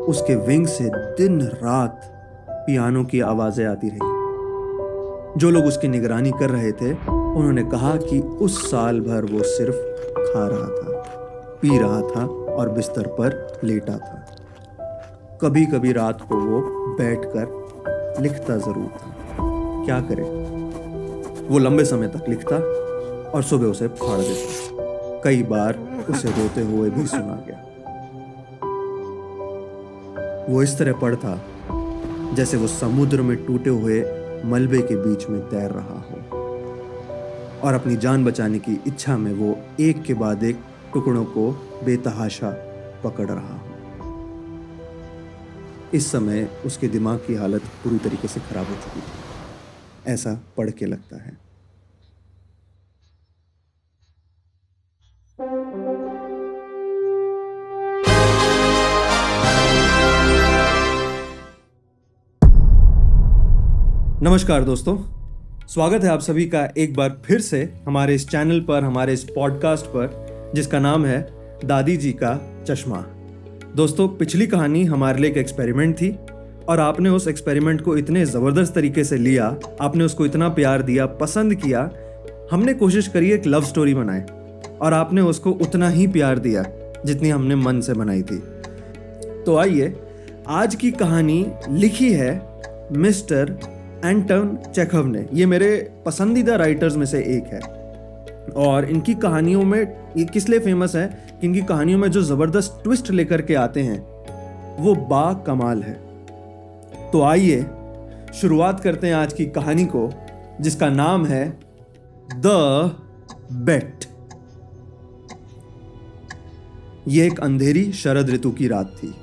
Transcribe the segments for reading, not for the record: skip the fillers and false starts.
उसके विंग से दिन रात पियानो की आवाजें आती रही। जो लोग उसकी निगरानी कर रहे थे उन्होंने कहा कि उस साल भर वो सिर्फ खा रहा था, पी रहा था और बिस्तर पर लेटा था। कभी कभी रात को वो बैठकर लिखता जरूर था। क्या करे, वो लंबे समय तक लिखता और सुबह उसे फाड़ देता। कई बार उसे रोते हुए भी सुना गया। वो इस तरह पढ़ता जैसे वो समुद्र में टूटे हुए मलबे के बीच में तैर रहा हो और अपनी जान बचाने की इच्छा में वो एक के बाद एक टुकड़ों को बेतहाशा पकड़ रहा हो। इस समय उसके दिमाग की हालत पूरी तरीके से खराब हो चुकी थी, ऐसा पढ़ के लगता है। नमस्कार दोस्तों, स्वागत है आप सभी का एक बार फिर से हमारे इस चैनल पर, हमारे इस पॉडकास्ट पर, जिसका नाम है दादी जी का चश्मा। दोस्तों, पिछली कहानी हमारे लिए एक एक्सपेरिमेंट थी और आपने उस एक्सपेरिमेंट को इतने ज़बरदस्त तरीके से लिया, आपने उसको इतना प्यार दिया, पसंद किया। हमने कोशिश करी एक लव स्टोरी बनाए और आपने उसको उतना ही प्यार दिया जितनी हमने मन से बनाई थी। तो आइए, आज की कहानी लिखी है मिस्टर एंटन चेखव ने। ये मेरे पसंदीदा राइटर्स में से एक है और इनकी कहानियों में ये किस लिए फेमस है कि इनकी कहानियों में जो ज़बरदस्त ट्विस्ट लेकर के आते हैं वो बा कमाल है। तो आइए शुरुआत करते हैं आज की कहानी को, जिसका नाम है द बेट। ये एक अंधेरी शरद ऋतु की रात थी।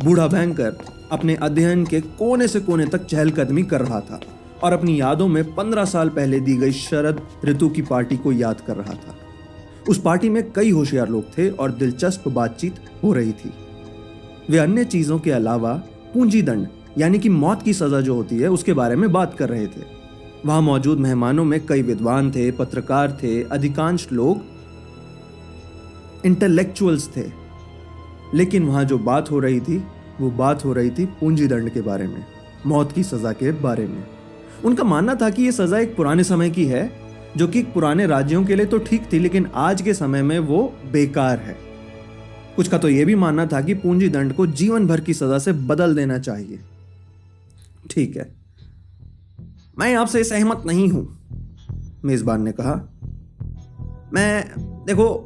बूढ़ा बैंकर अपने अध्ययन के कोने से कोने तक चहलकदमी कर रहा था और अपनी यादों में 15 साल पहले दी गई शरद ऋतु की पार्टी को याद कर रहा था। उस पार्टी में कई होशियार लोग थे और दिलचस्प बातचीत हो रही थी। वे अन्य चीजों के अलावा पूंजी दंड यानी कि मौत की सजा जो होती है उसके बारे में बात कर रहे थे। वहां मौजूद मेहमानों में कई विद्वान थे, पत्रकार थे, अधिकांश लोग इंटेलेक्चुअल्स थे। लेकिन वहां जो बात हो रही थी वो बात हो रही थी पूंजी दंड के बारे में, मौत की सजा के बारे में। उनका मानना था कि यह सजा एक पुराने समय की है, जो कि पुराने राज्यों के लिए तो ठीक थी, लेकिन आज के समय में वो बेकार है। कुछ का तो यह भी मानना था कि पूंजी दंड को जीवन भर की सजा से बदल देना चाहिए। ठीक है, मैं आपसे सहमत नहीं हूं, मेजबान ने कहा। मैं देखो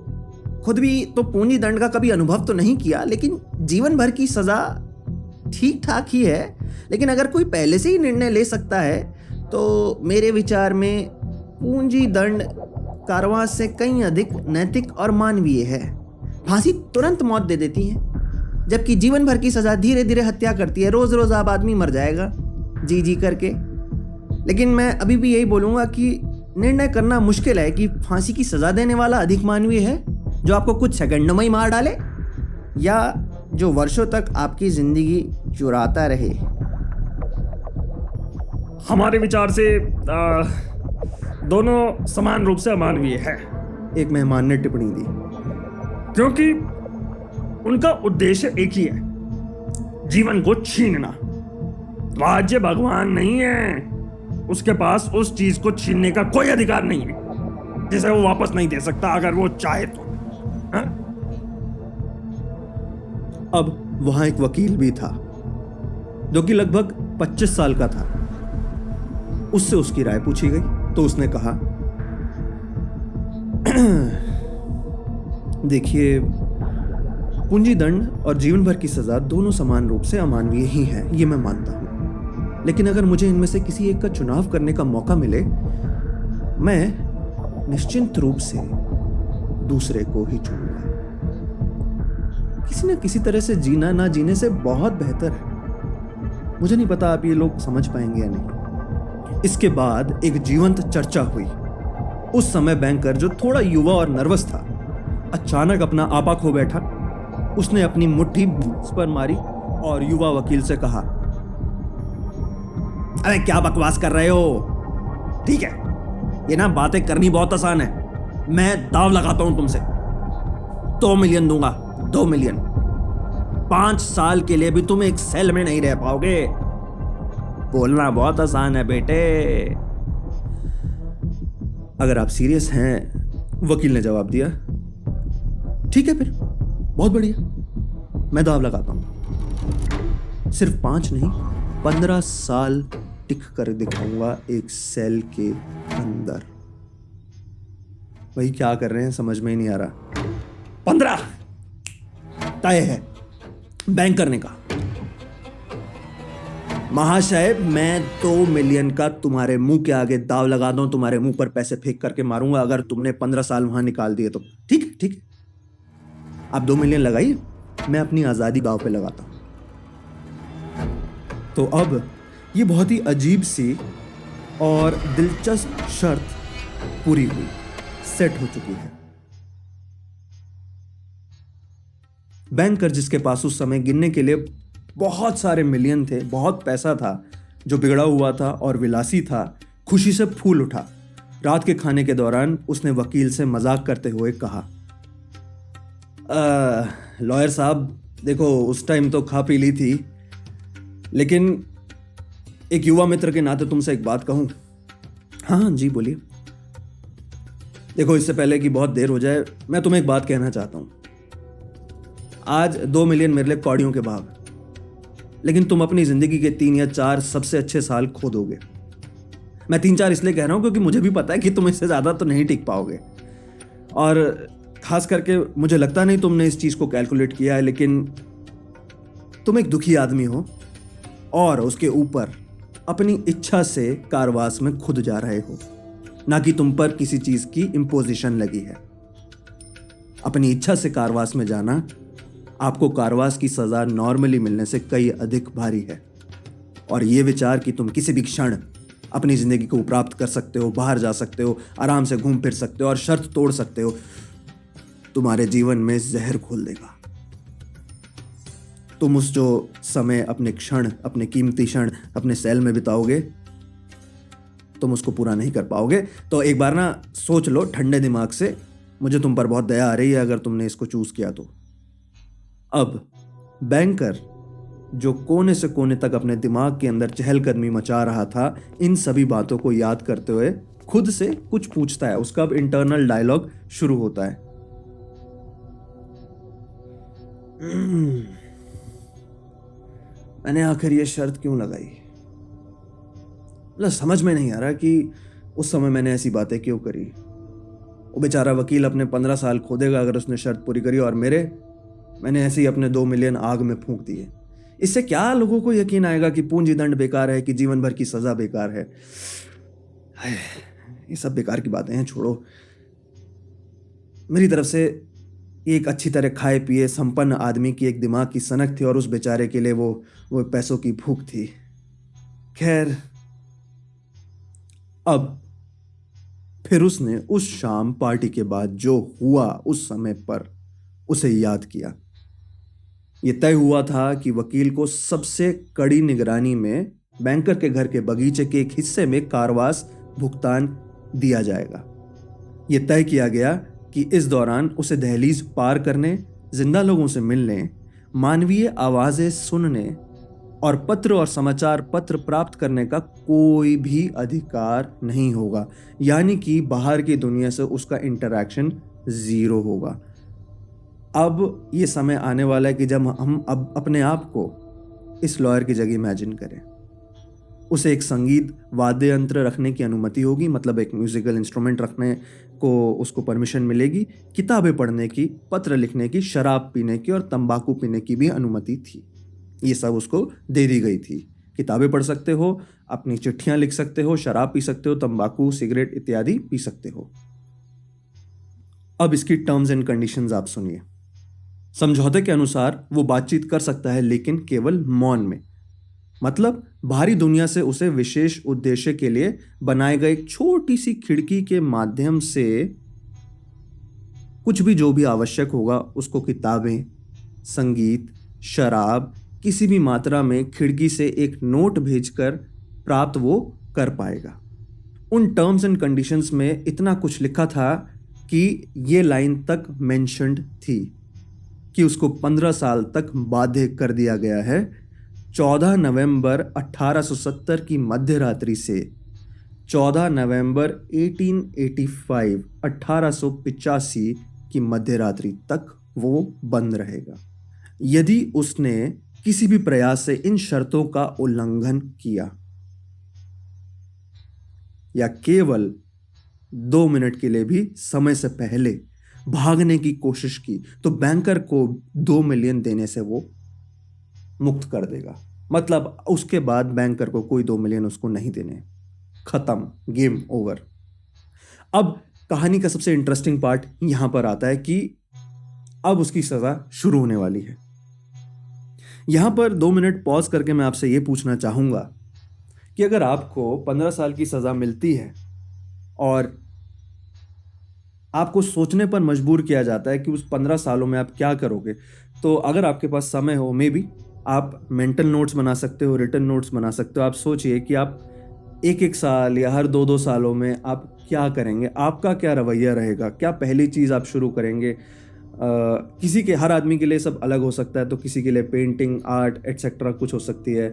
खुद भी तो पूंजी दंड का कभी अनुभव तो नहीं किया, लेकिन जीवन भर की सजा ठीक ठाक ही है। लेकिन अगर कोई पहले से ही निर्णय ले सकता है तो मेरे विचार में पूंजी दंड कारावास से कहीं अधिक नैतिक और मानवीय है। फांसी तुरंत मौत दे देती है, जबकि जीवन भर की सजा धीरे धीरे हत्या करती है। रोज रोज अब आदमी मर जाएगा जी जी करके। लेकिन मैं अभी भी यही बोलूंगा कि निर्णय करना मुश्किल है कि फांसी की सजा देने वाला अधिक मानवीय है, जो आपको कुछ सेकंडों में ही मार डाले, या जो वर्षों तक आपकी जिंदगी चुराता रहे। हमारे विचार से दोनों समान रूप से अमानवीय है, एक मेहमान ने टिप्पणी दी। क्योंकि उनका उद्देश्य एक ही है, जीवन को छीनना। राज्य भगवान नहीं है, उसके पास उस चीज को छीनने का कोई अधिकार नहीं है जिसे वो वापस नहीं दे सकता अगर वो चाहे तो। हा? अब वहां एक वकील भी था जो कि लगभग 25 साल का था। उससे उसकी राय पूछी गई तो उसने कहा, देखिए, पूंजी दंड और जीवन भर की सजा दोनों समान रूप से अमानवीय ही हैं, ये मैं मानता हूं। लेकिन अगर मुझे इनमें से किसी एक का चुनाव करने का मौका मिले, मैं निश्चिंत रूप से दूसरे को ही चुनूंगा। किसी न किसी तरह से जीना ना जीने से बहुत बेहतर है। मुझे नहीं पता आप ये लोग समझ पाएंगे या नहीं। इसके बाद एक जीवंत चर्चा हुई। उस समय बैंकर, जो थोड़ा युवा और नर्वस था, अचानक अपना आपा खो बैठा। उसने अपनी मुट्ठी पर मारी और युवा वकील से कहा, अरे क्या बकवास कर रहे हो? ठीक है, ये ना बातें करनी बहुत आसान है। मैं दाव लगाता हूं तुमसे, 2 मिलियन दूंगा, 2 मिलियन। 5 साल के लिए भी तुम एक सेल में नहीं रह पाओगे। बोलना बहुत आसान है बेटे। अगर आप सीरियस हैं, वकील ने जवाब दिया। ठीक है फिर, बहुत बढ़िया, मैं दाव लगाता हूं। सिर्फ 5 नहीं, 15 साल टिक कर दिखाऊंगा एक सेल के अंदर। भाई क्या कर रहे हैं, समझ में ही नहीं आ रहा। 15 तय है बैंक करने का। महाशय, मैं 2 मिलियन का तुम्हारे मुंह के आगे दाव लगा दूं, तुम्हारे मुंह पर पैसे फेंक करके मारूंगा अगर तुमने 15 साल वहां निकाल दिए तो। ठीक है, ठीक है, आप 2 मिलियन लगाइए, मैं अपनी आजादी दाव पे लगाता हूं। तो अब ये बहुत ही अजीब सी और दिलचस्प शर्त पूरी हुई, सेट हो चुकी है। बैंकर, जिसके पास उस समय गिनने के लिए बहुत सारे मिलियन थे, बहुत पैसा था, जो बिगड़ा हुआ था और विलासी था, खुशी से फूल उठा। रात के खाने के दौरान उसने वकील से मजाक करते हुए कहा, लॉयर साहब, देखो उस टाइम तो खा पी ली थी, लेकिन एक युवा मित्र के नाते तुमसे एक बात कहूं। हाँ जी बोलिए। देखो, इससे पहले कि बहुत देर हो जाए, मैं तुम्हें एक बात कहना चाहता हूं। आज 2 मिलियन मेरे लिए कौड़ियों के भाग, लेकिन तुम अपनी जिंदगी के 3 या 4 सबसे अच्छे साल खो दोगे। मैं 3-4 इसलिए कह रहा हूं क्योंकि मुझे भी पता है कि तुम इससे ज्यादा तो नहीं टिक पाओगे, और खास करके मुझे लगता नहीं तुमने इस चीज को कैलकुलेट किया है, लेकिन तुम एक दुखी आदमी हो और उसके ऊपर अपनी इच्छा से कारवास में खुद जा रहे हो, ना कि तुम पर किसी चीज की इंपोजिशन लगी है। अपनी इच्छा से कारवास में जाना आपको कारवास की सजा नॉर्मली मिलने से कई अधिक भारी है। और यह विचार कि तुम किसी भी क्षण अपनी जिंदगी को प्राप्त कर सकते हो, बाहर जा सकते हो, आराम से घूम फिर सकते हो और शर्त तोड़ सकते हो, तुम्हारे जीवन में जहर घोल देगा। तुम उस जो समय अपने क्षण, अपने कीमती क्षण अपने सेल में बिताओगे, तुम उसको पूरा नहीं कर पाओगे। तो एक बार ना सोच लो ठंडे दिमाग से। मुझे तुम पर बहुत दया आ रही है अगर तुमने इसको चूज किया तो। अब बैंकर, जो कोने से कोने तक अपने दिमाग के अंदर चहलकदमी मचा रहा था, इन सभी बातों को याद करते हुए खुद से कुछ पूछता है। उसका अब इंटरनल डायलॉग शुरू होता है। मैंने आखिर ये शर्त क्यों लगाई? मतलब समझ में नहीं आ रहा कि उस समय मैंने ऐसी बातें क्यों करी। वो बेचारा वकील अपने 15 साल खो देगा अगर उसने शर्त पूरी करी, और मैंने ऐसे ही अपने 2 मिलियन आग में फूंक दिए। इससे क्या लोगों को यकीन आएगा कि पूंजी दंड बेकार है, कि जीवन भर की सजा बेकार है? ये सब बेकार की बातें हैं, छोड़ो। मेरी तरफ से एक अच्छी तरह खाए पिए संपन्न आदमी की एक दिमाग की सनक थी, और उस बेचारे के लिए वो पैसों की भूख थी। खैर, अब फिर उसने उस शाम पार्टी के बाद जो हुआ उस समय पर उसे याद किया। यह तय हुआ था कि वकील को सबसे कड़ी निगरानी में बैंकर के घर के बगीचे के एक हिस्से में कारवास भुगतान दिया जाएगा। यह तय किया गया कि इस दौरान उसे दहलीज पार करने, जिंदा लोगों से मिलने, मानवीय आवाजें सुनने और पत्र और समाचार पत्र प्राप्त करने का कोई भी अधिकार नहीं होगा। यानी कि बाहर की दुनिया से उसका इंटरैक्शन 0 होगा। अब ये समय आने वाला है कि जब हम अब अपने आप को इस लॉयर की जगह इमेजिन करें। उसे एक संगीत वाद्य यंत्र रखने की अनुमति होगी, मतलब एक म्यूजिकल इंस्ट्रूमेंट रखने को उसको परमिशन मिलेगी। किताबें पढ़ने की, पत्र लिखने की, शराब पीने की और तंबाकू पीने की भी अनुमति थी। ये सब उसको दे दी गई थी। किताबें पढ़ सकते हो, अपनी चिट्ठियां लिख सकते हो, शराब पी सकते हो, तंबाकू, सिगरेट इत्यादि पी सकते हो। अब इसकी टर्म्स एंड कंडीशंस आप सुनिए। समझौते के अनुसार वो बातचीत कर सकता है, लेकिन केवल मौन में। मतलब बाहरी दुनिया से उसे विशेष उद्देश्य के लिए बनाए गए एक छोटी सी खिड़की के माध्यम से कुछ भी जो भी आवश्यक होगा उसको किताबें, संगीत, शराब किसी भी मात्रा में खिड़की से एक नोट भेजकर प्राप्त वो कर पाएगा। उन टर्म्स एंड कंडीशंस में इतना कुछ लिखा था कि ये लाइन तक मेंशन्ड थी। कि उसको 15 साल तक बाध्य कर दिया गया है। 14 नवंबर 1870 की मध्य रात्रि से 14 नवंबर 1885 की मध्य रात्रि तक वो बंद रहेगा। यदि उसने किसी भी प्रयास से इन शर्तों का उल्लंघन किया या केवल 2 मिनट के लिए भी समय से पहले भागने की कोशिश की, तो बैंकर को 2 मिलियन देने से वो मुक्त कर देगा। मतलब उसके बाद बैंकर को कोई 2 मिलियन उसको नहीं देने। खत्म, गेम ओवर। अब कहानी का सबसे इंटरेस्टिंग पार्ट यहां पर आता है कि अब उसकी सजा शुरू होने वाली है। यहां पर 2 मिनट पॉज करके मैं आपसे यह पूछना चाहूंगा कि अगर आपको 15 साल की सजा मिलती है और आपको सोचने पर मजबूर किया जाता है कि उस 15 सालों में आप क्या करोगे, तो अगर आपके पास समय हो, मे बी आप मेंटल नोट्स बना सकते हो, रिटन नोट्स बना सकते हो। आप सोचिए कि आप एक एक साल या हर 2-2 सालों में आप क्या करेंगे, आपका क्या रवैया रहेगा, क्या पहली चीज़ आप शुरू करेंगे। किसी के, हर आदमी के लिए सब अलग हो सकता है, तो किसी के लिए पेंटिंग, आर्ट एटसेट्रा कुछ हो सकती है।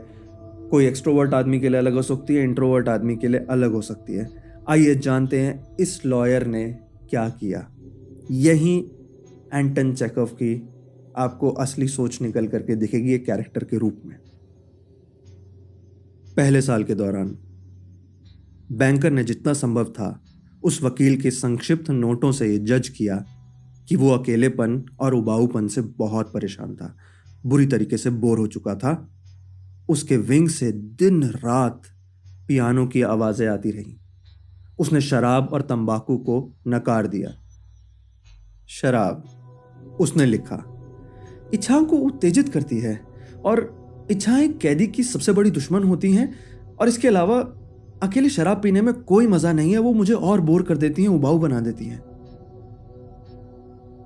कोई एक्सट्रोवर्ट आदमी के लिए अलग हो सकती है, इंट्रोवर्ट आदमी के लिए अलग हो सकती है। आइए जानते हैं इस लॉयर ने क्या किया। यही एंटन चेखव की आपको असली सोच निकल करके दिखेगी एक कैरेक्टर के रूप में। पहले साल के दौरान बैंकर ने जितना संभव था उस वकील के संक्षिप्त नोटों से ये जज किया कि वो अकेलेपन और उबाऊपन से बहुत परेशान था, बुरी तरीके से बोर हो चुका था। उसके विंग से दिन रात पियानो की आवाजें आती रहीं। उसने शराब और तंबाकू को नकार दिया। शराब, उसने लिखा, इच्छाओं को उत्तेजित करती है और इच्छाएं कैदी की सबसे बड़ी दुश्मन होती हैं, और इसके अलावा अकेले शराब पीने में कोई मजा नहीं है, वो मुझे और बोर कर देती हैं, उबाऊ बना देती हैं।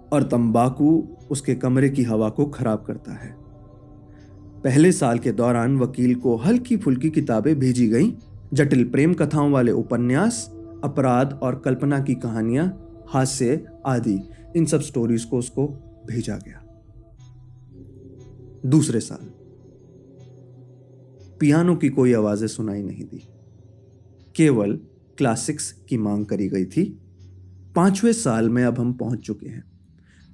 और तंबाकू उसके कमरे की हवा को खराब करता है। पहले साल के दौरान वकील को हल्की फुल्की किताबें भेजी गईं, जटिल प्रेम कथाओं वाले उपन्यास, अपराध और कल्पना की कहानियां, हास्य आदि, इन सब स्टोरीज को उसको भेजा गया। दूसरे साल पियानो की कोई आवाजें सुनाई नहीं दी, केवल क्लासिक्स की मांग करी गई थी। 5वें साल में अब हम पहुंच चुके हैं।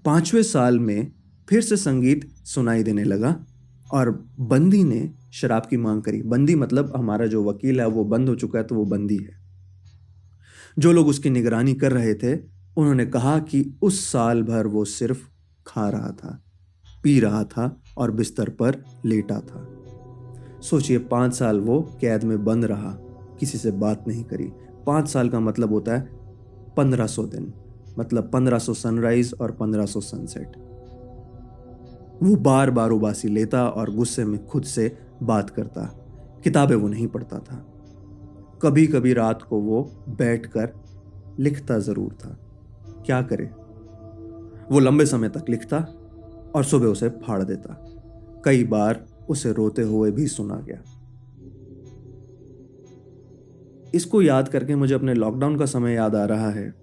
5वें साल में फिर से संगीत सुनाई देने लगा और बंदी ने शराब की मांग करी। बंदी मतलब हमारा जो वकील है वो बंद हो चुका है, तो वो बंदी है। जो लोग उसकी निगरानी कर रहे थे उन्होंने कहा कि उस साल भर वो सिर्फ खा रहा था, पी रहा था और बिस्तर पर लेटा था। सोचिए, 5 साल वो कैद में बंद रहा, किसी से बात नहीं करी। 5 साल का मतलब होता है 1500 दिन, मतलब 1500 सनराइज और 1500 सनसेट। वो बार बार उबासी लेता और गुस्से में खुद से बात करता। किताबें वो नहीं पढ़ता था। कभी कभी रात को वो बैठकर लिखता जरूर था। क्या करे, वो लंबे समय तक लिखता और सुबह उसे फाड़ देता। कई बार उसे रोते हुए भी सुना गया। इसको याद करके मुझे अपने लॉकडाउन का समय याद आ रहा है,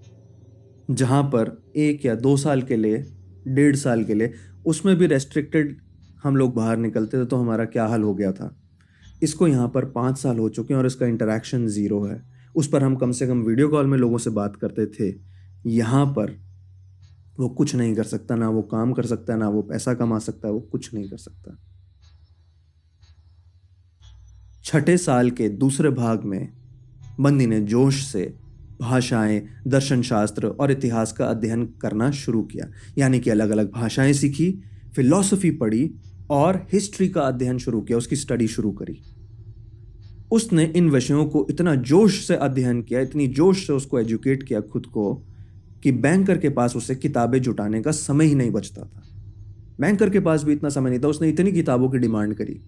जहां पर 1 या 2 साल के लिए, 1.5 साल के लिए, उसमें भी रेस्ट्रिक्टेड हम लोग बाहर निकलते थे, तो हमारा क्या हाल हो गया था। इसको यहाँ पर 5 साल हो चुके हैं और इसका इंटरेक्शन ज़ीरो है। उस पर हम कम से कम वीडियो कॉल में लोगों से बात करते थे। यहाँ पर वो कुछ नहीं कर सकता, ना वो काम कर सकता है, ना वो पैसा कमा सकता है, वो कुछ नहीं कर सकता। 6ठे साल के दूसरे भाग में बंदी ने जोश से भाषाएं, दर्शन शास्त्र और इतिहास का अध्ययन करना शुरू किया। यानी कि अलग अलग भाषाएं सीखी, फिलॉसफी पढ़ी और हिस्ट्री का अध्ययन शुरू किया, उसकी स्टडी शुरू करी। उसने इन विषयों को इतना जोश से अध्ययन किया, इतनी जोश से उसको एजुकेट किया खुद को, कि बैंकर के पास उसे किताबें जुटाने का समय ही नहीं बचता था। बैंकर के पास भी इतना समय नहीं था, उसने इतनी किताबों की डिमांड करी।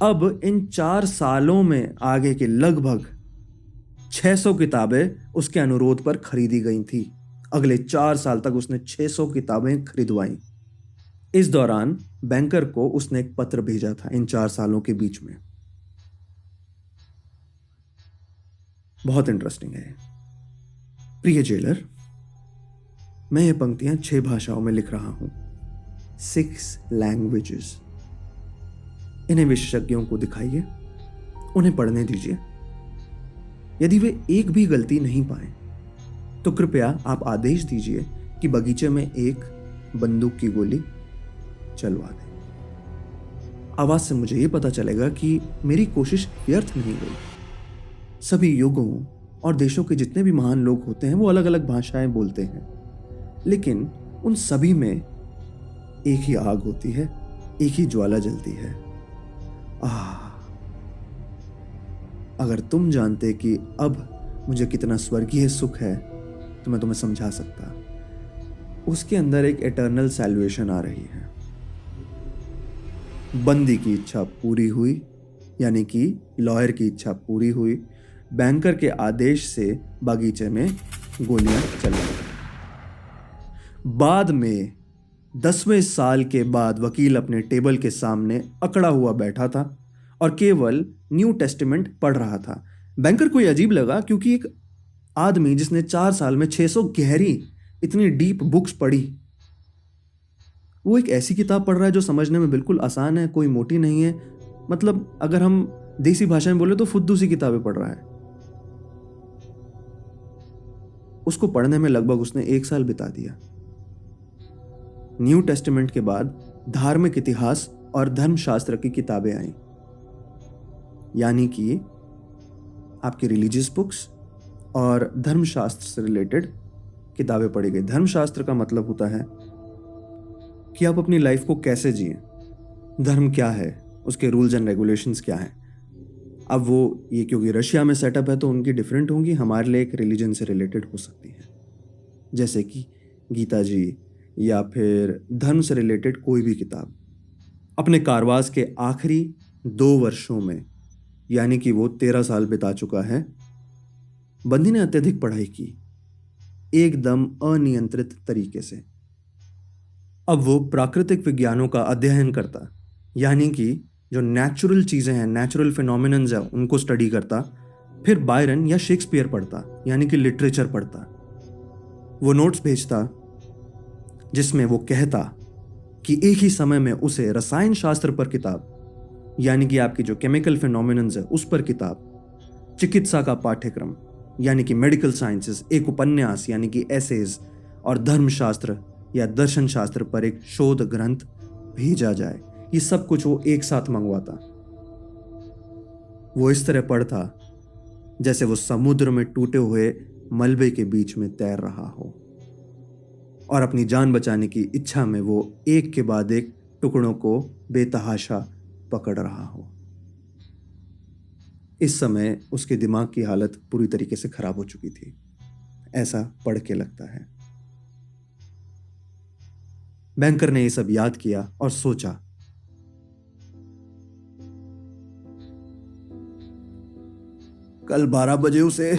अब इन 4 सालों में आगे के लगभग 600 किताबें उसके अनुरोध पर खरीदी गई थी। अगले 4 साल तक उसने 600 किताबें खरीदवाई। इस दौरान बैंकर को उसने एक पत्र भेजा था, इन 4 सालों के बीच में। बहुत इंटरेस्टिंग है। प्रिय जेलर, मैं ये पंक्तियां 6 भाषाओं में लिख रहा हूं। 6 लैंग्वेजेस। इन्हें विशेषज्ञों को दिखाइए, उन्हें पढ़ने दीजिए। यदि वे एक भी गलती नहीं पाए तो कृपया आप आदेश दीजिए कि बगीचे में एक बंदूक की गोली चलवा दें। आवाज से मुझे यह पता चलेगा कि मेरी कोशिश व्यर्थ नहीं गई। सभी युगों और देशों के जितने भी महान लोग होते हैं वो अलग अलग भाषाएं बोलते हैं, लेकिन उन सभी में एक ही आग होती है, एक ही ज्वाला जलती है। अगर तुम जानते कि अब मुझे कितना स्वर्गीय सुख है तो मैं तुम्हें समझा सकता। उसके अंदर एक एटर्नल सैल्वेशन आ रही है। बंदी की इच्छा पूरी हुई, यानी कि लॉयर की इच्छा पूरी हुई। बैंकर के आदेश से बागीचे में गोलियां चली। बाद में 10वें साल के बाद वकील अपने टेबल के सामने अकड़ा हुआ बैठा था और केवल न्यू टेस्टामेंट पढ़ रहा था। बैंकर को यह अजीब लगा, क्योंकि एक आदमी जिसने 4 साल में 600 गहरी इतनी डीप बुक्स पढ़ी, वो एक ऐसी किताब पढ़ रहा है जो समझने में बिल्कुल आसान है, कोई मोटी नहीं है। मतलब अगर हम देसी भाषा में बोले तो फुद्दू सी किताबें पढ़ रहा है। उसको पढ़ने में लगभग उसने 1 साल बिता दिया। न्यू टेस्टामेंट के बाद धार्मिक इतिहास और धर्मशास्त्र की किताबें आई, यानी कि आपकी रिलीजियस बुक्स और धर्मशास्त्र से रिलेटेड किताबें पढ़ी गई। धर्मशास्त्र का मतलब होता है कि आप अपनी लाइफ को कैसे जिए, धर्म क्या है, उसके रूल्स एंड रेगुलेशंस क्या हैं। अब वो ये क्योंकि रशिया में सेटअप है तो उनकी डिफरेंट होंगी, हमारे लिए एक रिलीजन से रिलेटेड हो सकती हैं, जैसे कि गीता जी या फिर धर्म से रिलेटेड कोई भी किताब। अपने कारवास के आखिरी 2 वर्षों में, यानी कि वो 13 साल बिता चुका है, बंदी ने अत्यधिक पढ़ाई की, एकदम अनियंत्रित तरीके से। अब वो प्राकृतिक विज्ञानों का अध्ययन करता, यानी कि जो नेचुरल चीज़ें हैं, नेचुरल फिनोमिनन्स हैं, उनको स्टडी करता। फिर बायरन या शेक्सपियर पढ़ता, यानी कि लिटरेचर पढ़ता। वो नोट्स भेजता जिसमें वो कहता कि एक ही समय में उसे रसायन शास्त्र पर किताब, यानी कि आपकी जो केमिकल फिनोमिनन्स है उस पर किताब, चिकित्सा का पाठ्यक्रम यानी कि मेडिकल साइंसेस, एक उपन्यास यानी कि एसेज, और धर्मशास्त्र या दर्शन शास्त्र पर एक शोध ग्रंथ भेजा जाए। ये सब कुछ वो एक साथ मंगवाता। वो इस तरह पढ़ता जैसे वो समुद्र में टूटे हुए मलबे के बीच में तैर रहा हो, और अपनी जान बचाने की इच्छा में वो एक के बाद एक टुकड़ों को बेतहाशा पकड़ रहा हो। इस समय उसके दिमाग की हालत पूरी तरीके से खराब हो चुकी थी, ऐसा पढ़ के लगता है। बैंकर ने ये सब याद किया और सोचा, कल 12 बजे उसे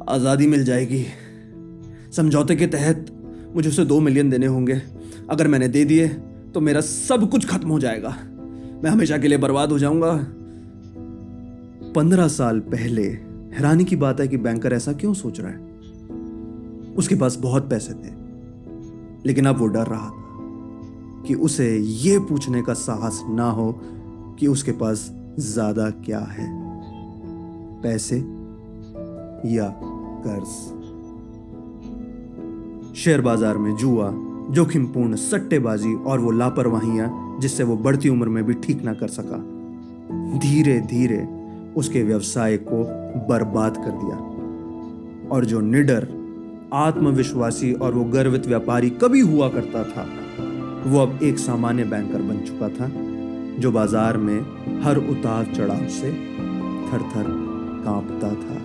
आजादी मिल जाएगी। समझौते के तहत मुझे उसे 2 मिलियन देने होंगे। अगर मैंने दे दिए तो मेरा सब कुछ खत्म हो जाएगा, मैं हमेशा के लिए बर्बाद हो जाऊंगा। 15 साल पहले, हैरानी की बात है कि बैंकर ऐसा क्यों सोच रहा है। उसके पास बहुत पैसे थे, लेकिन अब वो डर रहा था कि उसे ये पूछने का साहस ना हो कि उसके पास ज्यादा क्या है, पैसे या कर्ज। शेयर बाजार में जुआ, जोखिमपूर्ण सट्टेबाजी और वो लापरवाहियां जिससे वो बढ़ती उम्र में भी ठीक ना कर सका, धीरे धीरे उसके व्यवसाय को बर्बाद कर दिया। और जो निडर, आत्मविश्वासी और वो गर्वित व्यापारी कभी हुआ करता था, वो अब एक सामान्य बैंकर बन चुका था, जो बाजार में हर उतार चढ़ाव से थर थर कांपता था।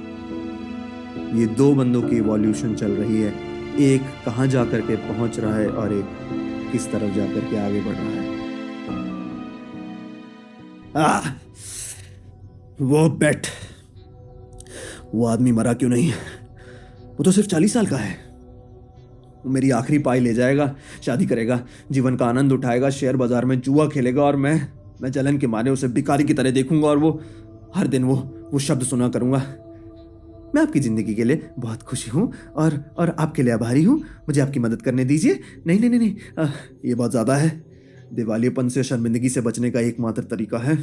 ये 2 बंदों की इवोल्यूशन चल रही है, एक कहां जाकर के पहुंच रहा है और एक किस तरफ जाकर के आगे बढ़ रहा है। वो बेट, वो आदमी मरा क्यों नहीं? वो तो सिर्फ 40 साल का है। वो मेरी आखिरी पाई ले जाएगा, शादी करेगा, जीवन का आनंद उठाएगा, शेयर बाजार में जुआ खेलेगा, और मैं जलन के मारे उसे भिखारी की तरह देखूंगा, और वो हर दिन वो शब्द सुना करूंगा, मैं आपकी ज़िंदगी के लिए बहुत खुशी हूँ और आपके लिए आभारी हूँ। मुझे आपकी मदद करने दीजिए। नहीं, नहीं, नहीं, नहीं, ये बहुत ज़्यादा है। दिवालियेपन से शर्मिंदगी से बचने का एकमात्र तरीका है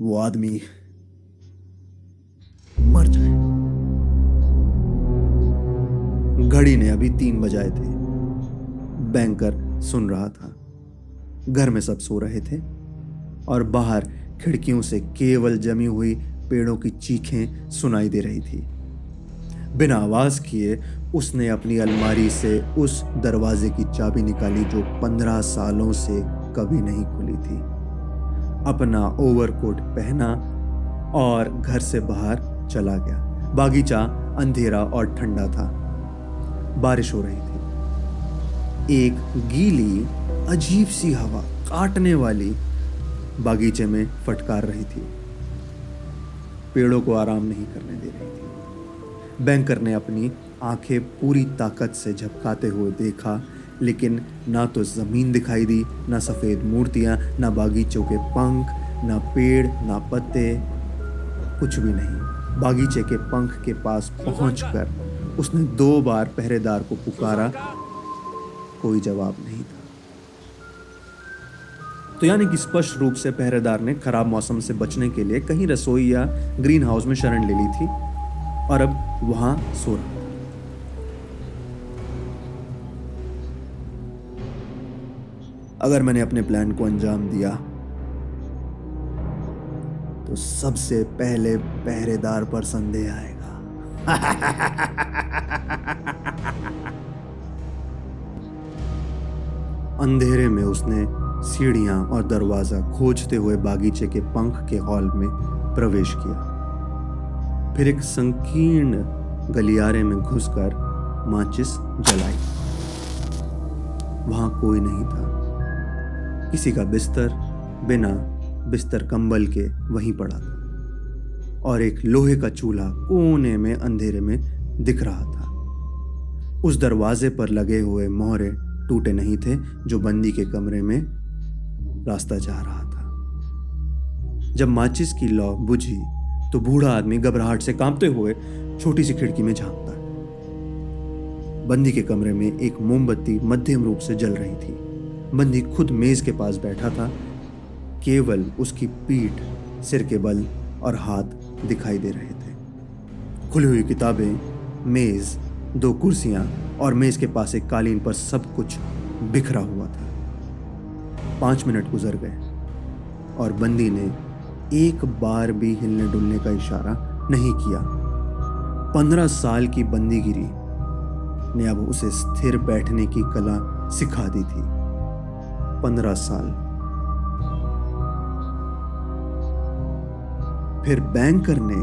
वो आदमी मर जाए। घड़ी ने अभी 3 बजाए थे। बैंकर सुन रहा था। घर में सब सो रहे थे और बाहर खिड़कियों से केवल जमी हुई पेड़ों की चीखें सुनाई दे रही थी। बिना आवाज किए उसने अपनी अलमारी से उस दरवाजे की चाबी निकाली जो 15 सालों से कभी नहीं खुली थी। अपना ओवरकोट पहना और घर से बाहर चला गया। बागीचा अंधेरा और ठंडा था। बारिश हो रही थी। एक गीली अजीब सी हवा काटने वाली बागीचे में फटकार रही थी। पेड़ों को आराम नहीं करने दे रही थी। बैंकर ने अपनी आंखें पूरी ताकत से झपकाते हुए देखा, लेकिन ना तो जमीन दिखाई दी, ना सफेद मूर्तियां, ना बागीचों के पंख, ना पेड़, ना पत्ते, कुछ भी नहीं। बागीचे के पंख के पास पहुंचकर उसने 2 बार पहरेदार को पुकारा। कोई जवाब नहीं था। तो यानी कि स्पष्ट रूप से पहरेदार ने खराब मौसम से बचने के लिए कहीं रसोई या ग्रीन हाउस में शरण ले ली थी और अब वहां सो रहा था। अगर मैंने अपने प्लान को अंजाम दिया तो सबसे पहले पहरेदार पर संदेह आएगा। अंधेरे में उसने सीढ़ियां और दरवाजा खोजते हुए बागीचे के पंख के हॉल में प्रवेश किया। फिर एक संकीर्ण गलियारे में घुसकर माचिस जलाई। वहां कोई नहीं था। किसी का बिस्तर बिना बिस्तर कंबल के वहीं पड़ा था और एक लोहे का चूल्हा कोने में अंधेरे में दिख रहा था। उस दरवाजे पर लगे हुए मोहरे टूटे नहीं थे जो बंदी के कमरे में रास्ता जा रहा था। जब माचिस की लौ बुझी तो बूढ़ा आदमी घबराहट से कांपते हुए छोटी सी खिड़की में झांकता है। बंदी के कमरे में एक मोमबत्ती मध्यम रूप से जल रही थी। बंदी खुद मेज के पास बैठा था। केवल उसकी पीठ, सिर के बल और हाथ दिखाई दे रहे थे। खुली हुई किताबें, मेज, 2 कुर्सियां और मेज के पास एक कालीन पर सब कुछ बिखरा हुआ था। 5 मिनट गुजर गए और बंदी ने एक बार भी हिलने डुलने का इशारा नहीं किया। 15 साल की बंदीगिरी ने अब उसे स्थिर बैठने की कला सिखा दी थी। 15 साल। फिर बैंकर ने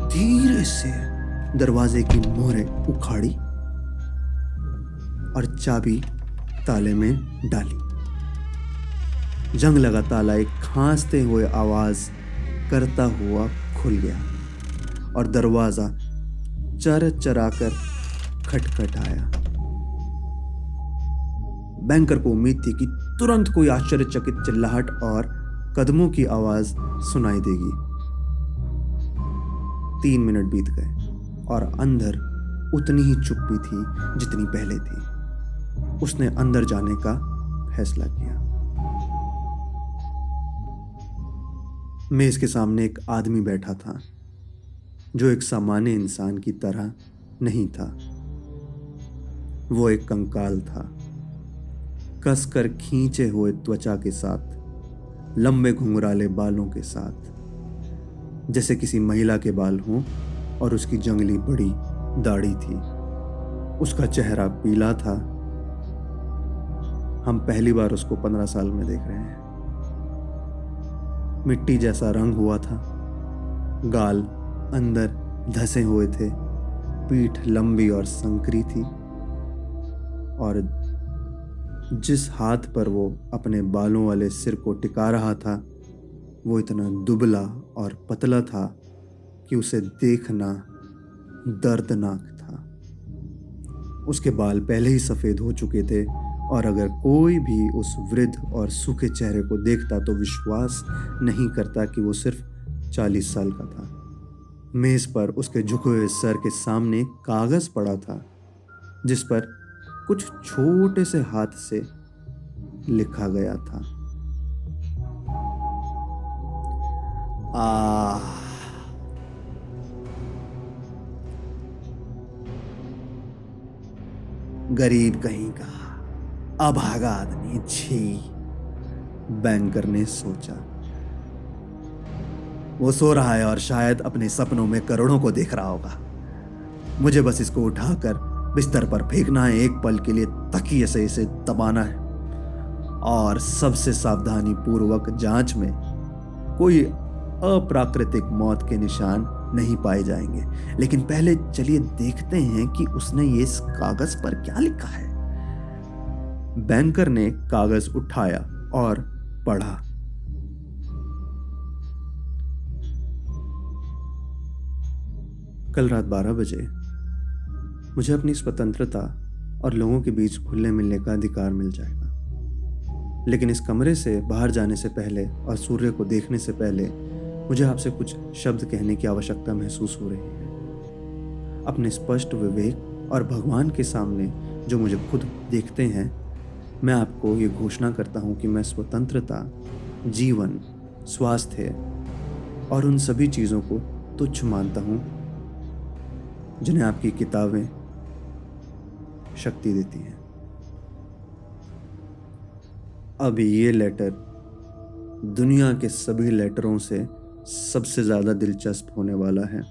धीरे से दरवाजे की मोहरें उखाड़ी और चाबी ताले में डाली। जंग लगा ताला एक खांसते हुए आवाज करता हुआ खुल गया और दरवाजा चरचराकर खटखटाया। बैंकर को उम्मीद थी कि तुरंत कोई आश्चर्यचकित चिल्लाहट और कदमों की आवाज सुनाई देगी। 3 मिनट बीत गए और अंदर उतनी ही चुप्पी थी जितनी पहले थी। उसने अंदर जाने का फैसला किया। मेज के सामने एक आदमी बैठा था जो एक सामान्य इंसान की तरह नहीं था। वो एक कंकाल था, कसकर खींचे हुए त्वचा के साथ, लंबे घुंघराले बालों के साथ, जैसे किसी महिला के बाल हों, और उसकी जंगली बड़ी दाढ़ी थी। उसका चेहरा पीला था। हम पहली बार उसको 15 साल में देख रहे हैं। मिट्टी जैसा रंग हुआ था। गाल अंदर धंसे हुए थे। पीठ लंबी और संकरी थी और जिस हाथ पर वो अपने बालों वाले सिर को टिका रहा था वो इतना दुबला और पतला था कि उसे देखना दर्दनाक था। उसके बाल पहले ही सफ़ेद हो चुके थे और अगर कोई भी उस वृद्ध और सूखे चेहरे को देखता तो विश्वास नहीं करता कि वो सिर्फ 40 साल का था। मेज पर उसके झुके हुए सर के सामने एक कागज पड़ा था जिस पर कुछ छोटे से हाथ से लिखा गया था, आ गरीब कहीं का, अभागा आदमी, छी। बैंकर ने सोचा। वो सो रहा है और शायद अपने सपनों में करोड़ों को देख रहा होगा। मुझे बस इसको उठाकर बिस्तर पर फेंकना है, एक पल के लिए तकिए से इसे दबाना है और सबसे सावधानी पूर्वक जांच में कोई अप्राकृतिक मौत के निशान नहीं पाए जाएंगे। लेकिन पहले चलिए देखते हैं कि उसने ये इस कागज पर क्या लिखा है। बैंकर ने कागज उठाया और पढ़ा। कल रात 12 बजे मुझे अपनी स्वतंत्रता और लोगों के बीच घुलने मिलने का अधिकार मिल जाएगा, लेकिन इस कमरे से बाहर जाने से पहले और सूर्य को देखने से पहले मुझे आपसे कुछ शब्द कहने की आवश्यकता महसूस हो रही है। अपने स्पष्ट विवेक और भगवान के सामने जो मुझे खुद देखते हैं, मैं आपको ये घोषणा करता हूँ कि मैं स्वतंत्रता, जीवन, स्वास्थ्य और उन सभी चीज़ों को तुच्छ मानता हूँ जिन्हें आपकी किताबें शक्ति देती हैं। अब ये लेटर दुनिया के सभी लेटरों से सबसे ज़्यादा दिलचस्प होने वाला है।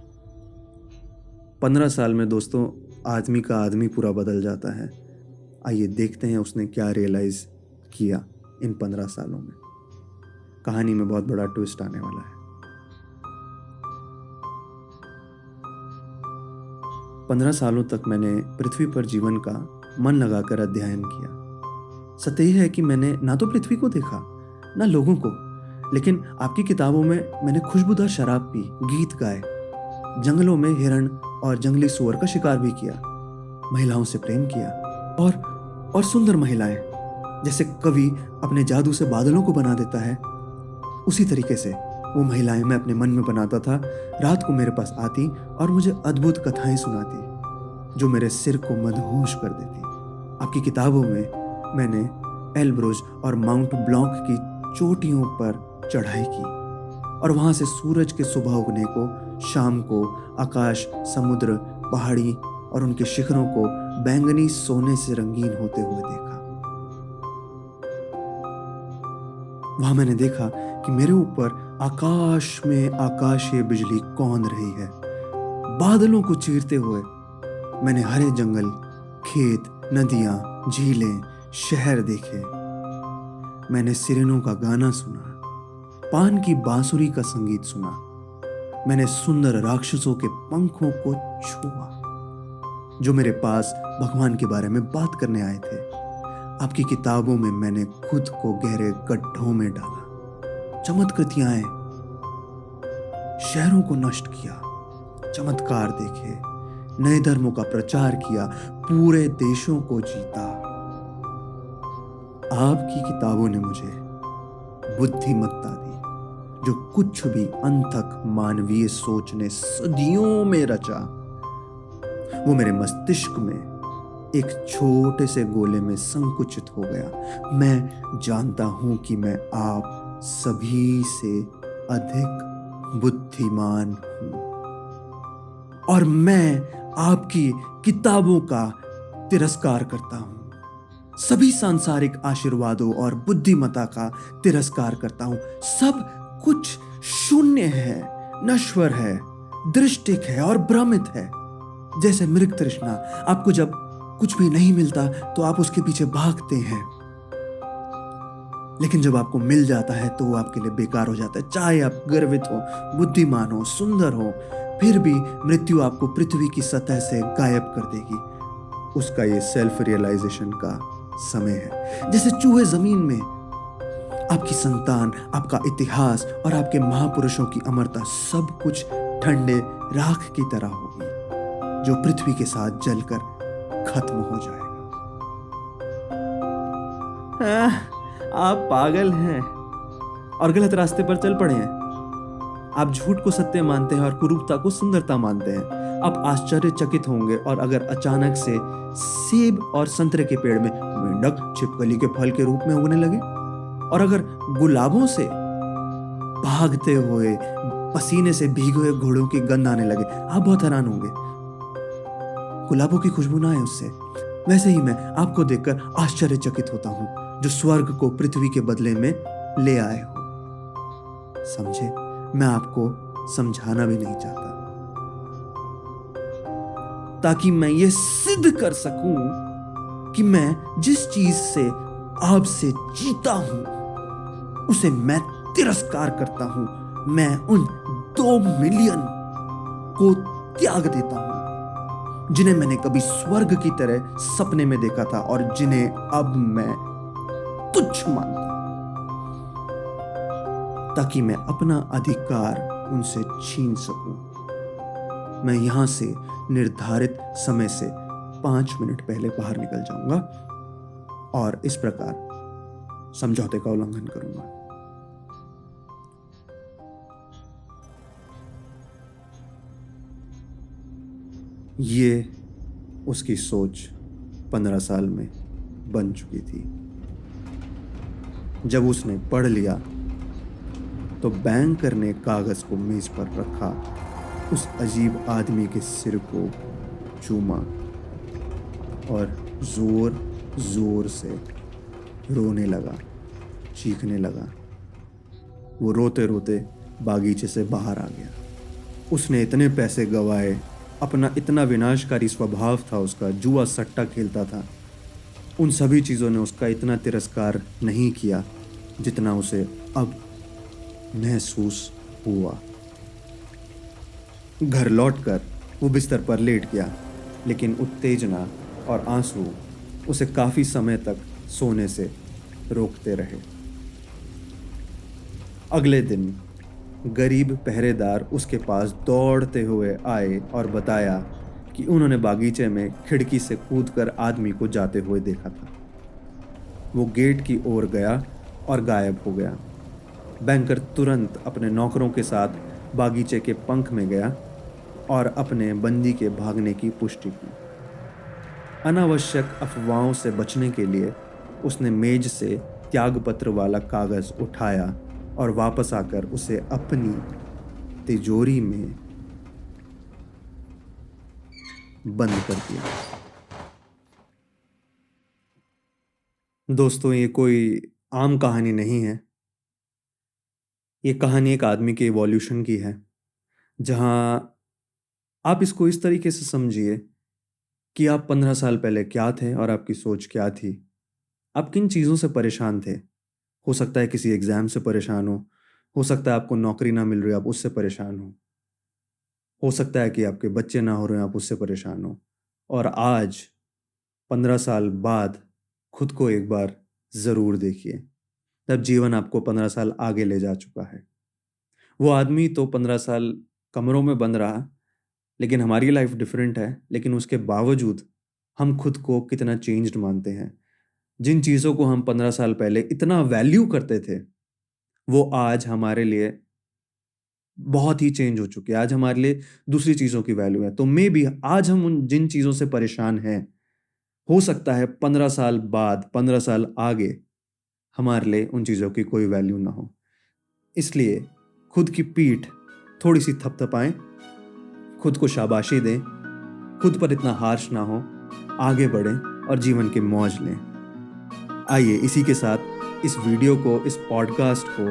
15 साल में दोस्तों, आदमी का आदमी पूरा बदल जाता है। आइए देखते हैं उसने क्या रियलाइज़ किया इन 15 सालों में। कहानी में बहुत बड़ा ट्विस्ट आने वाला है। 15 सालों तक मैंने पृथ्वी पर जीवन का मन लगाकर अध्ययन किया। सत्य यह है कि मैंने ना तो पृथ्वी को देखा, ना लोगों को, लेकिन आपकी किताबों में मैंने खुशबूदार शराब पी, गीत गाए, जंगलों में हिरण और जंगली सुअर का शिकार भी किया, महिलाओं से प्रेम किया और सुंदर महिलाएं, जैसे कवि अपने जादू से बादलों को बना देता है, उसी तरीके से वो महिलाएं मैं अपने मन में बनाता था। रात को मेरे पास आती और मुझे अद्भुत कथाएं सुनाती जो मेरे सिर को मदहोश कर देती। आपकी किताबों में मैंने एल्ब्रुज और माउंट ब्लॉक की चोटियों पर चढ़ाई की और वहां से सूरज के सुबह उगने को, शाम को आकाश, समुद्र, पहाड़ी और उनके शिखरों को बैंगनी सोने से रंगीन होते हुए देखा। वहां मैंने देखा कि मेरे ऊपर आकाश में आकाशीय बिजली कौंध रही है। बादलों को चीरते हुए मैंने हरे जंगल, खेत, नदियां, झीलें, शहर देखे। मैंने सिरेनों का गाना सुना, पान की बांसुरी का संगीत सुना। मैंने सुंदर राक्षसों के पंखों को छुआ जो मेरे पास भगवान के बारे में बात करने आए थे। आपकी किताबों में मैंने खुद को गहरे गड्ढों में डाला, चमत्कृतियां, शहरों को नष्ट किया, चमत्कार देखे, नए धर्मों का प्रचार किया, पूरे देशों को जीता। आपकी किताबों ने मुझे बुद्धिमत्ता दी जो कुछ भी अनथक मानवीय सोच ने सदियों में रचा, वो मेरे मस्तिष्क में एक छोटे से गोले में संकुचित हो गया। मैं जानता हूं कि मैं आप सभी से अधिक बुद्धिमान हूं और मैं आपकी किताबों का तिरस्कार करता हूं। सभी सांसारिक आशीर्वादों और बुद्धिमत्ता का तिरस्कार करता हूं। सब कुछ शून्य है, नश्वर है, दृष्टिक है और भ्रमित है। जैसे मृग तृष्णा, आपको जब कुछ भी नहीं मिलता तो आप उसके पीछे भागते हैं, लेकिन जब आपको मिल जाता है तो वो आपके लिए बेकार हो जाता है। चाहे आप गर्वित हो, बुद्धिमान हो, सुंदर हो, फिर भी मृत्यु आपको पृथ्वी की सतह से गायब कर देगी। उसका ये सेल्फ रियलाइजेशन का समय है। जैसे चूहे जमीन में, आपकी संतान, आपका इतिहास और आपके महापुरुषों की अमरता सब कुछ ठंडे राख की तरह होगी जो पृथ्वी के साथ जलकर खत्म हो जाएगा। आप पागल हैं और गलत रास्ते पर चल पड़े हैं। आप झूठ को सत्य मानते हैं और कुरूपता को सुंदरता मानते हैं। आप आश्चर्यचकित होंगे और अगर अचानक से सेब और संतरे के पेड़ में मेंढक छिपकली के फल के रूप में उगने लगे, और अगर गुलाबों से भागते हुए पसीने से भीगे हुए घोड़ों की गंध आने लगे, आप बहुत हैरान होंगे। गुलाबों की खुशबू ना है उससे। वैसे ही मैं आपको देखकर आश्चर्यचकित होता हूं, जो स्वर्ग को पृथ्वी के बदले में ले आए हो। समझे? मैं आपको समझाना भी नहीं चाहता, ताकि मैं ये सिद्ध कर सकूं कि मैं जिस चीज से आपसे जीता हूं उसे मैं तिरस्कार करता हूं। मैं उन 2 मिलियन को त्याग देता हूं जिन्हें मैंने कभी स्वर्ग की तरह सपने में देखा था और जिन्हें अब मैं तुच्छ मानता हूं, ताकि मैं अपना अधिकार उनसे छीन सकूं। मैं यहां से निर्धारित समय से 5 मिनट पहले बाहर निकल जाऊंगा और इस प्रकार समझौते का उल्लंघन करूंगा। ये उसकी सोच 15 साल में बन चुकी थी। जब उसने पढ़ लिया तो बैंकर ने कागज को मेज पर रखा, उस अजीब आदमी के सिर को चूमा और जोर जोर से रोने लगा, चीखने लगा। वो रोते रोते बागीचे से बाहर आ गया। उसने इतने पैसे गंवाए, अपना इतना विनाशकारी स्वभाव था उसका, जुआ सट्टा खेलता था, उन सभी चीज़ों ने उसका इतना तिरस्कार नहीं किया जितना उसे अब महसूस हुआ। घर लौटकर वो बिस्तर पर लेट गया, लेकिन उत्तेजना और आंसू उसे काफ़ी समय तक सोने से रोकते रहे। अगले दिन गरीब पहरेदार उसके पास दौड़ते हुए आए और बताया कि उन्होंने बागीचे में खिड़की से कूदकर आदमी को जाते हुए देखा था। वो गेट की ओर गया और गायब हो गया। बैंकर तुरंत अपने नौकरों के साथ बागीचे के पंख में गया और अपने बंदी के भागने की पुष्टि की। अनावश्यक अफवाहों से बचने के लिए उसने मेज से त्यागपत्र वाला कागज उठाया और वापस आकर उसे अपनी तिजोरी में बंद कर दिया। दोस्तों, ये कोई आम कहानी नहीं है। ये कहानी एक आदमी के इवोल्यूशन की है, जहां आप इसको इस तरीके से समझिए कि आप 15 साल पहले क्या थे और आपकी सोच क्या थी। आप किन चीज़ों से परेशान थे। हो सकता है किसी एग्ज़ाम से परेशान हो सकता है आपको नौकरी ना मिल रही, आप उससे परेशान हो सकता है कि आपके बच्चे ना हो रहे हैं, आप उससे परेशान हो। और आज 15 साल बाद खुद को एक बार ज़रूर देखिए, तब जीवन आपको 15 साल आगे ले जा चुका है। वो आदमी तो 15 साल कमरों में बंद रहा, लेकिन हमारी लाइफ डिफरेंट है। लेकिन उसके बावजूद हम खुद को कितना चेंज्ड मानते हैं। जिन चीज़ों को हम 15 साल पहले इतना वैल्यू करते थे, वो आज हमारे लिए बहुत ही चेंज हो चुके हैं। आज हमारे लिए दूसरी चीज़ों की वैल्यू है। तो मे बी आज हम उन जिन चीज़ों से परेशान हैं, हो सकता है 15 साल बाद, 15 साल आगे हमारे लिए उन चीज़ों की कोई वैल्यू ना हो। इसलिए खुद की पीठ थोड़ी सी थपथपाएं, खुद को शाबाशी दें, खुद पर इतना हार्श ना हो, आगे बढ़ें और जीवन के मौज लें। आइए इसी के साथ इस वीडियो को, इस पॉडकास्ट को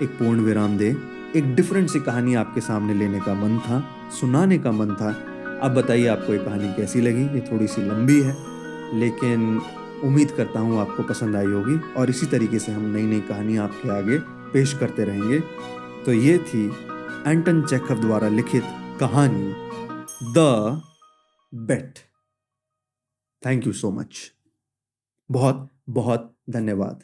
एक पूर्ण विराम दें। एक डिफरेंट सी कहानी आपके सामने लेने का मन था, सुनाने का मन था। अब बताइए आपको ये कहानी कैसी लगी। ये थोड़ी सी लंबी है, लेकिन उम्मीद करता हूँ आपको पसंद आई होगी और इसी तरीके से हम नई नई कहानियाँ आपके आगे पेश करते रहेंगे। तो ये थी एंटन चेखव द्वारा लिखित कहानी the bet. Thank you so much. बहुत बहुत धन्यवाद।